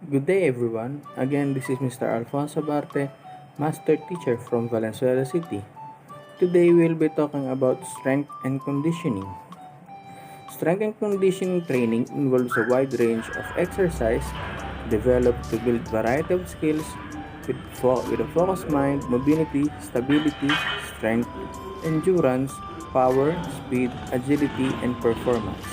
Good day everyone. Again, this is Mr. Alfonso Barte, Master Teacher from Valenzuela City. Today we'll be talking about strength and conditioning. Strength and conditioning training involves a wide range of exercise developed to build variety of skills with a focused mind, mobility, stability, strength, endurance, power, speed, agility, and performance.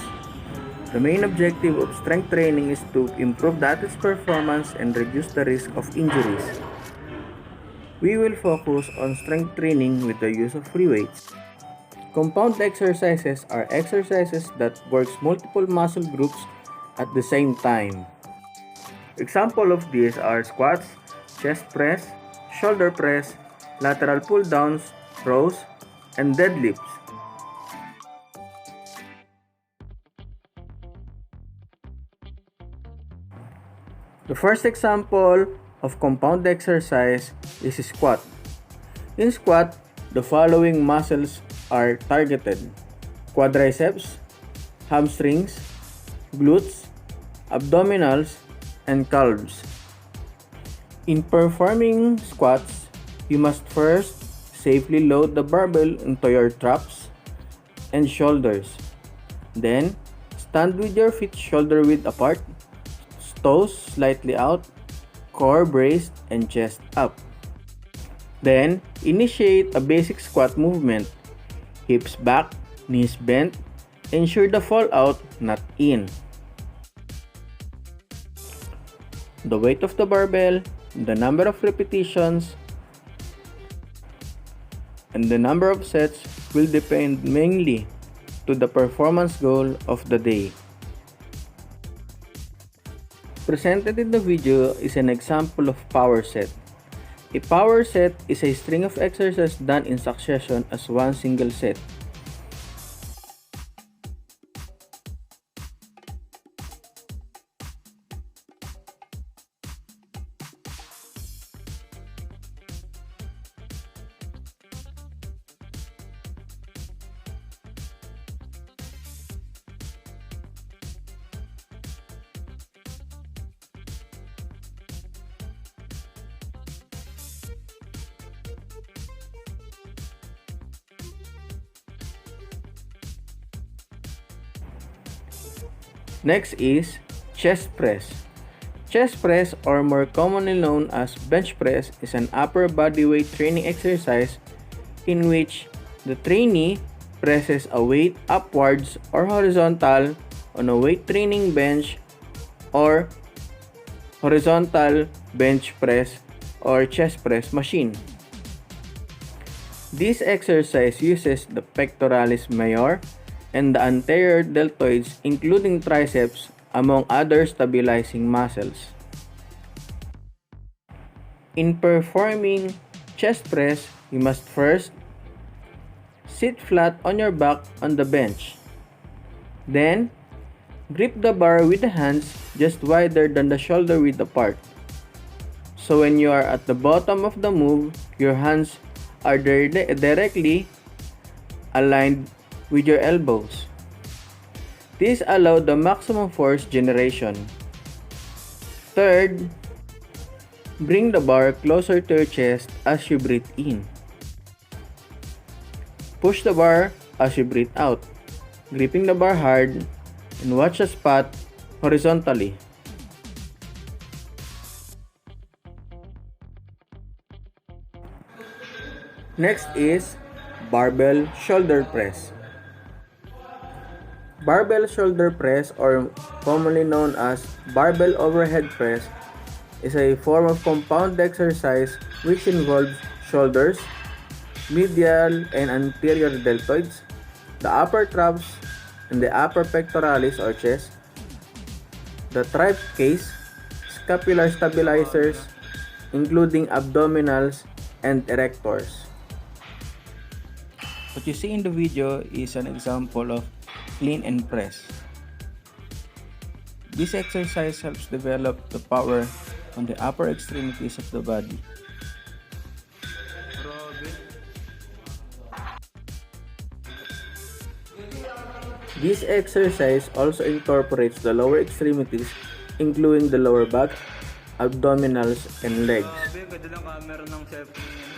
The main objective of strength training is to improve the athlete's performance and reduce the risk of injuries. We will focus on strength training with the use of free weights. Compound exercises are exercises that works multiple muscle groups at the same time. Example of these are squats, chest press, shoulder press, lateral pull downs, rows, and deadlifts. The first example of compound exercise is squat. In squat, the following muscles are targeted: quadriceps, hamstrings, glutes, abdominals, and calves. In performing squats, you must first safely load the barbell into your traps and shoulders. Then, stand with your feet shoulder width apart, toes slightly out, core braced, and chest up. Then, initiate a basic squat movement. Hips back, knees bent. Ensure the fall out, not in. The weight of the barbell, the number of repetitions, and the number of sets will depend mainly to the performance goal of the day. Presented in the video is an example of power set. A power set is a string of exercises done in succession as one single set. Next is chest press. Chest press, or more commonly known as bench press, is an upper body weight training exercise in which the trainee presses a weight upwards or horizontal on a weight training bench or horizontal bench press or chest press machine. This exercise uses the pectoralis major and the anterior deltoids, including triceps, among other stabilizing muscles. In performing chest press, you must first sit flat on your back on the bench. Then, grip the bar with the hands just wider than the shoulder width apart. So when you are at the bottom of the move, your hands are directly aligned with your elbows. This allows the maximum force generation. Third, bring the bar closer to your chest as you breathe in. Push the bar as you breathe out, gripping the bar hard, and watch the spot horizontally. Next is barbell shoulder press. Barbell shoulder press, or commonly known as barbell overhead press, is a form of compound exercise which involves shoulders, medial and anterior deltoids, the upper traps, and the upper pectoralis or chest, the trap case, scapular stabilizers, including abdominals and erectors. What you see in the video is an example of clean and press. This exercise helps develop the power on the upper extremities of the body. This exercise also incorporates the lower extremities including the lower back, abdominals, and legs. Grabe, ganda ng camera ng cellphone niya.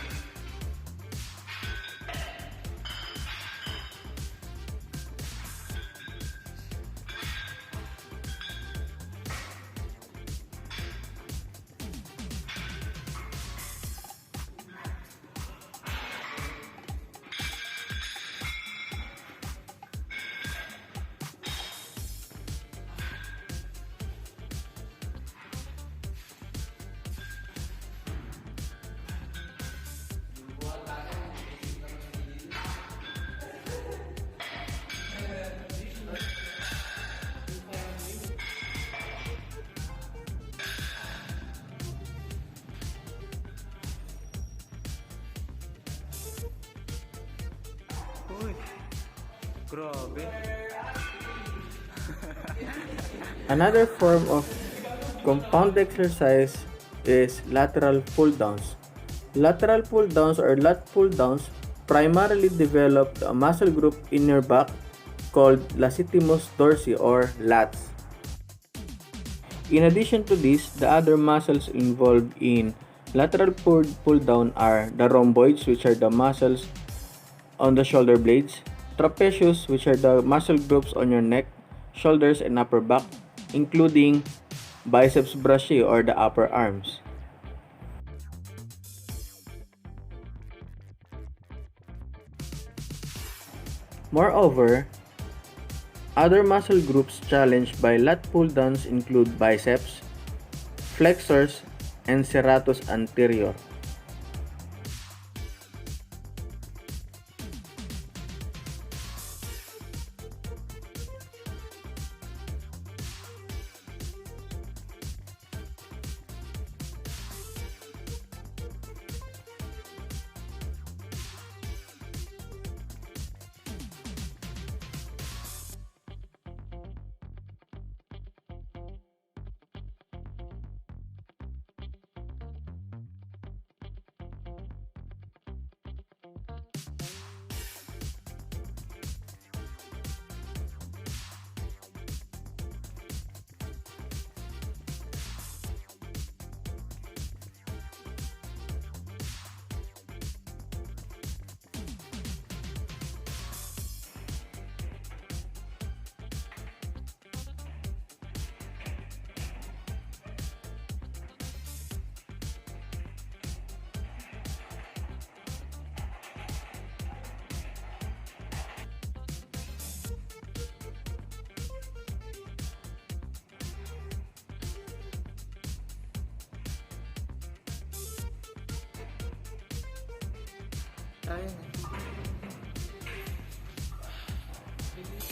Uy, grabe. Another form of compound exercise is lateral pull-downs. Lateral pull-downs or lat pull-downs primarily develop a muscle group in your back called latissimus dorsi or lats. In addition to this, the other muscles involved in lateral pull-down are the rhomboids, which are the muscles on the shoulder blades, trapezius, which are the muscle groups on your neck, shoulders, and upper back, including biceps brachii or the upper arms. Moreover, other muscle groups challenged by lat pull-downs include biceps, flexors, and serratus anterior.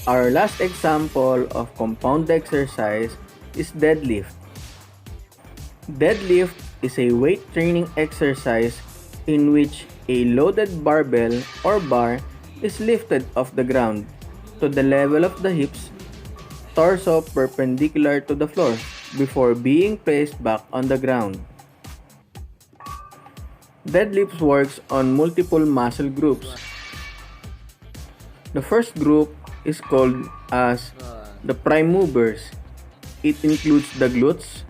Our last example of compound exercise is deadlift. Deadlift is a weight training exercise in which a loaded barbell or bar is lifted off the ground to the level of the hips, torso perpendicular to the floor before being placed back on the ground. Deadlifts works on multiple muscle groups. The first group is called as the prime movers. It includes the glutes,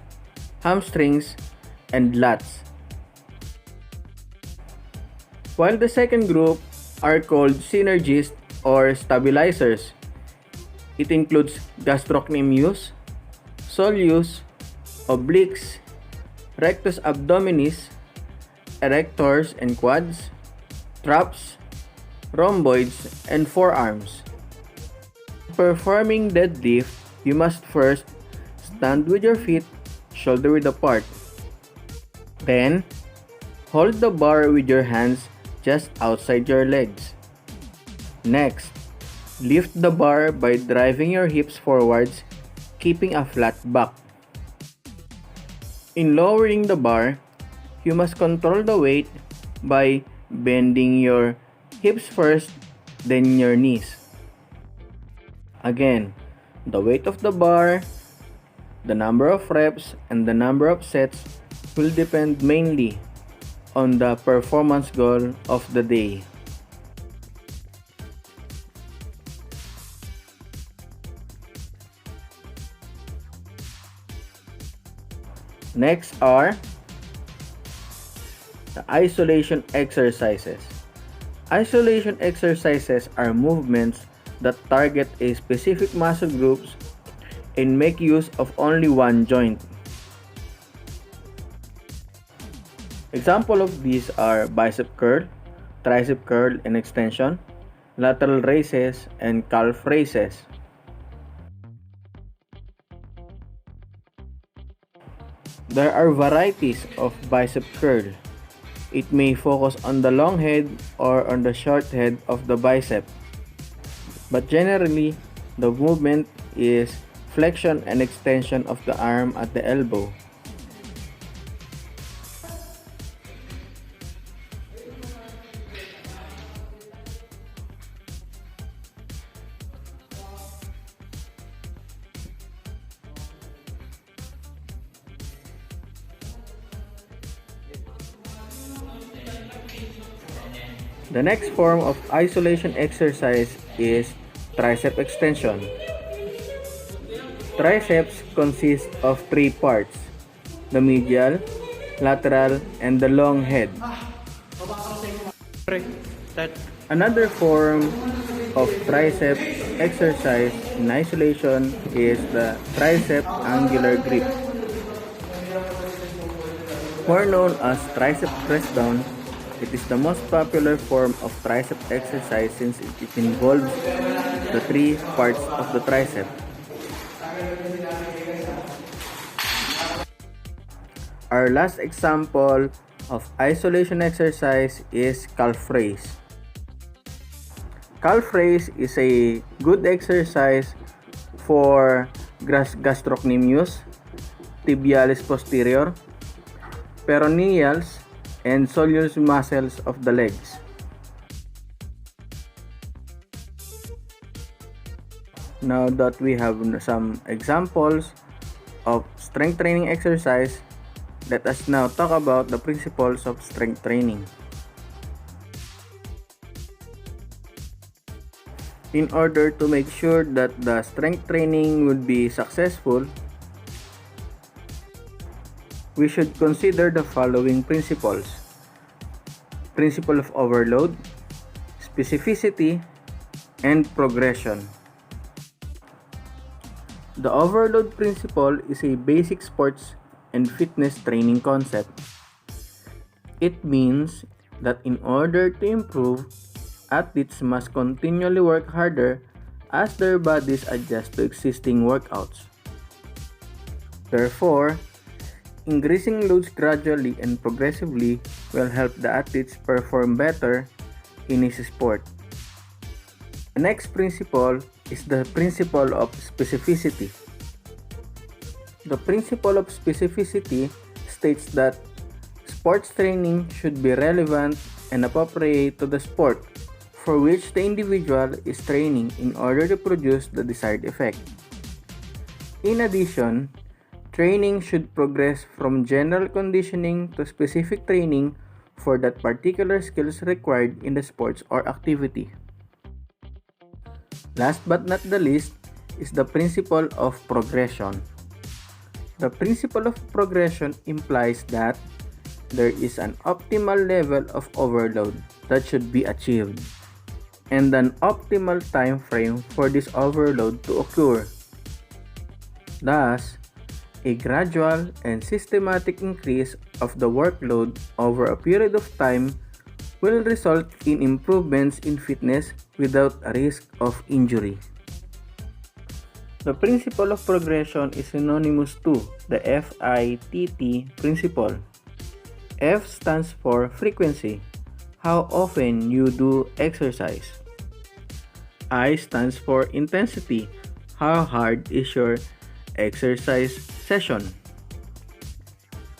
hamstrings, and lats. While the second group are called synergists or stabilizers. It includes gastrocnemius, soleus, obliques, rectus abdominis, erectors and quads, traps, rhomboids, and forearms. Performing deadlift, you must first stand with your feet shoulder-width apart. Then, hold the bar with your hands just outside your legs. Next, lift the bar by driving your hips forwards, keeping a flat back. In lowering the bar, you must control the weight by bending your hips first, then your knees. Again, the weight of the bar, the number of reps, and the number of sets will depend mainly on the performance goal of the day. Next are the isolation exercises. Isolation exercises are movements that target a specific muscle groups and make use of only one joint. Example of these are bicep curl, tricep curl and extension, lateral raises, and calf raises. There are varieties of bicep curl. It may focus on the long head or on the short head of the bicep. But generally, the movement is flexion and extension of the arm at the elbow. The next form of isolation exercise is tricep extension. Triceps consist of three parts: the medial, lateral, and the long head. Another form of tricep exercise in isolation is the tricep angular grip, more known as tricep press down. It is the most popular form of tricep exercise since it involves the three parts of the tricep. Our last example of isolation exercise is calf raise. Calf raise is a good exercise for gastrocnemius, tibialis posterior, peroneals, and soleus muscles of the legs. Now that we have some examples of strength training exercise, let us now talk about the principles of strength training. In order to make sure that the strength training would be successful, we should consider the following principles: principle of overload, specificity, and progression. The overload principle is a basic sports and fitness training concept. It means that in order to improve, athletes must continually work harder as their bodies adjust to existing workouts. Therefore, increasing loads gradually and progressively will help the athletes perform better in his sport. The next principle is the principle of specificity. The principle of specificity states that sports training should be relevant and appropriate to the sport for which the individual is training in order to produce the desired effect. In addition, training should progress from general conditioning to specific training for that particular skills required in the sports or activity. Last but not the least is the principle of progression. The principle of progression implies that there is an optimal level of overload that should be achieved, and an optimal time frame for this overload to occur. Thus, a gradual and systematic increase of the workload over a period of time will result in improvements in fitness without a risk of injury. The principle of progression is synonymous to the FITT principle. F stands for frequency, how often you do exercise. I stands for intensity, how hard is your exercise session.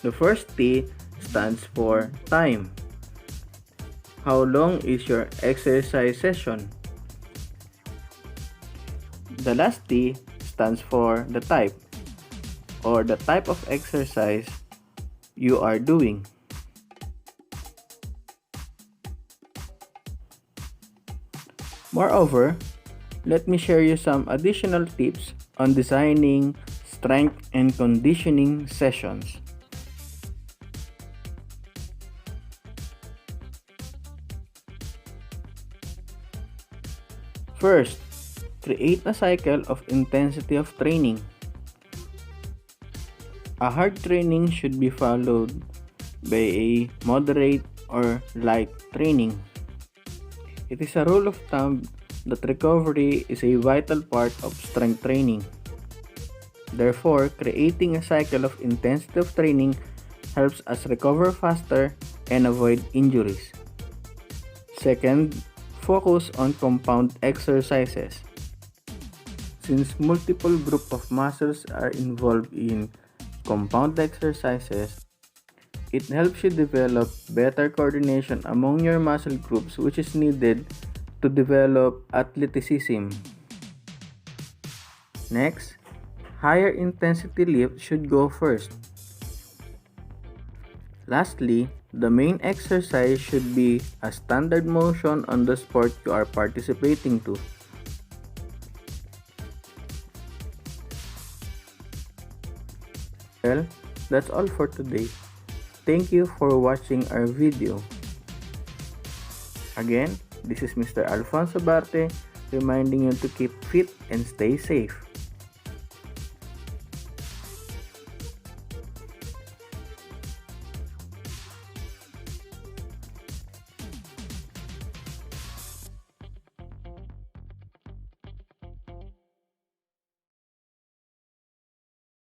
The first T stands for time. How long is your exercise session? The last T stands for the type, or the type of exercise you are doing. Moreover, let me share you some additional tips on designing strength and conditioning sessions. First, create a cycle of intensity of training. A hard training should be followed by a moderate or light training. It is a rule of thumb that recovery is a vital part of strength training. Therefore, creating a cycle of intensity of training helps us recover faster and avoid injuries. Second, focus on compound exercises. Since multiple groups of muscles are involved in compound exercises, it helps you develop better coordination among your muscle groups, which is needed to develop athleticism. Next, higher intensity lift should go first. Lastly, the main exercise should be a standard motion on the sport you are participating to. Well, that's all for today. Thank you for watching our video. Again, this is Mr. Alfonso Barte reminding you to keep fit and stay safe.